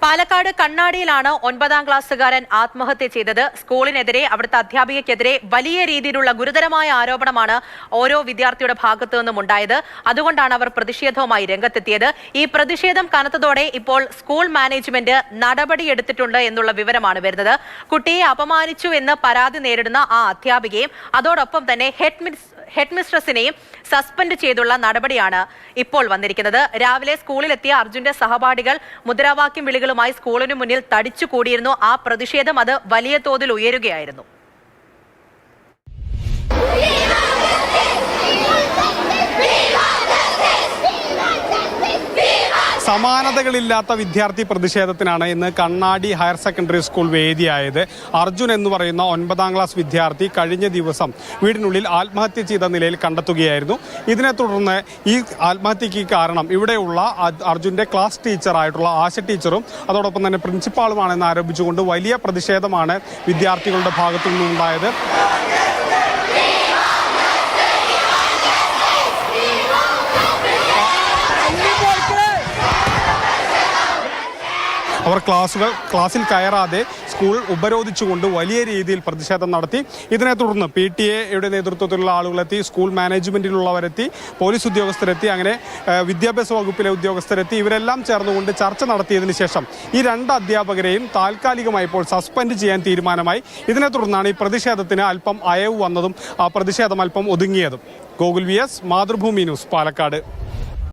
പാലക്കാട് കണ്ണാടിയിലാണ് 9ാം ക്ലാസ്സുകാരൻ ആത്മഹത്യ ചെയ്തത്. സ്കൂളിനെതിരെ അവിടുത്തെ അധ്യാപികയ്ക്കെതിരെ വലിയ രീതിയിലുള്ള ഗുരുതരമായ ആരോപണമാണ് ഓരോ വിദ്യാർത്ഥിയുടെ ഭാഗത്തു നിന്നും ഉണ്ടായത്. അതുകൊണ്ടാണ് അവർ പ്രതിഷേധവുമായി രംഗത്തെത്തിയത്. ഈ പ്രതിഷേധം കനത്തതോടെ ഇപ്പോൾ സ്കൂൾ മാനേജ്മെന്റ് നടപടിയെടുത്തിട്ടുണ്ട് എന്നുള്ള വിവരമാണ് വരുന്നത്. കുട്ടിയെ അപമാനിച്ചു എന്ന് പരാതി നേരിടുന്ന ആ അധ്യാപികയും അതോടൊപ്പം തന്നെ ഹെഡ്മിസ്ട്രസിനെയും സസ്പെൻഡ് ചെയ്തുള്ള നടപടിയാണ് ഇപ്പോൾ വന്നിരിക്കുന്നത്. രാവിലെ സ്കൂളിലെത്തിയ അർജുന്റെ സഹപാഠികൾ മുദ്രാവാക്യം വിളികളുമായി സ്കൂളിന് മുന്നിൽ തടിച്ചുകൂടിയിരുന്നു. ആ പ്രതിഷേധം അത് വലിയ തോതിൽ ഉയരുകയായിരുന്നു. സമാനതകളില്ലാത്ത വിദ്യാർത്ഥി പ്രതിഷേധത്തിനാണ് ഇന്ന് കണ്ണാടി ഹയർ സെക്കൻഡറി സ്കൂൾ വേദിയായത്. അർജുൻ എന്ന് പറയുന്ന 9ാം ക്ലാസ് വിദ്യാർത്ഥി കഴിഞ്ഞ ദിവസം വീടിനുള്ളിൽ ആത്മഹത്യ ചെയ്ത നിലയിൽ കണ്ടെത്തുകയായിരുന്നു. ഇതിനെ തുടർന്ന് ഈ ആത്മഹത്യക്ക് കാരണം ഇവിടെയുള്ള അർജുന്റെ ക്ലാസ് ടീച്ചറായിട്ടുള്ള ആശ ടീച്ചറും അതോടൊപ്പം തന്നെ പ്രിൻസിപ്പാളുമാണെന്ന് ആരോപിച്ചുകൊണ്ട് വലിയ പ്രതിഷേധമാണ് വിദ്യാർത്ഥികളുടെ ഭാഗത്തു നിന്നുണ്ടായത്. അവർ ക്ലാസ്സിൽ കയറാതെ സ്കൂൾ ഉപരോധിച്ചുകൊണ്ട് വലിയ രീതിയിൽ പ്രതിഷേധം നടത്തി. ഇതിനെ തുടർന്ന് PTA നേതൃത്വത്തിലുള്ള ആളുകളെത്തി, സ്കൂൾ മാനേജ്മെന്റിലുള്ളവരെത്തി, പോലീസ് ഉദ്യോഗസ്ഥരെത്തി, അങ്ങനെ വിദ്യാഭ്യാസ വകുപ്പിലെ ഉദ്യോഗസ്ഥരെത്തി. ഇവരെല്ലാം ചേർന്നുകൊണ്ട് ചർച്ച നടത്തിയതിനു ശേഷം ഈ 2 അധ്യാപകരെയും താൽക്കാലികമായി ഇപ്പോൾ സസ്പെൻഡ് ചെയ്യാൻ തീരുമാനമായി. ഇതിനെ തുടർന്നാണ് ഈ പ്രതിഷേധത്തിന് അല്പം അയവ് വന്നതും ആ പ്രതിഷേധം അല്പം ഒതുങ്ങിയതും. Gokul VS, Mathrubhumi news, Palakkad.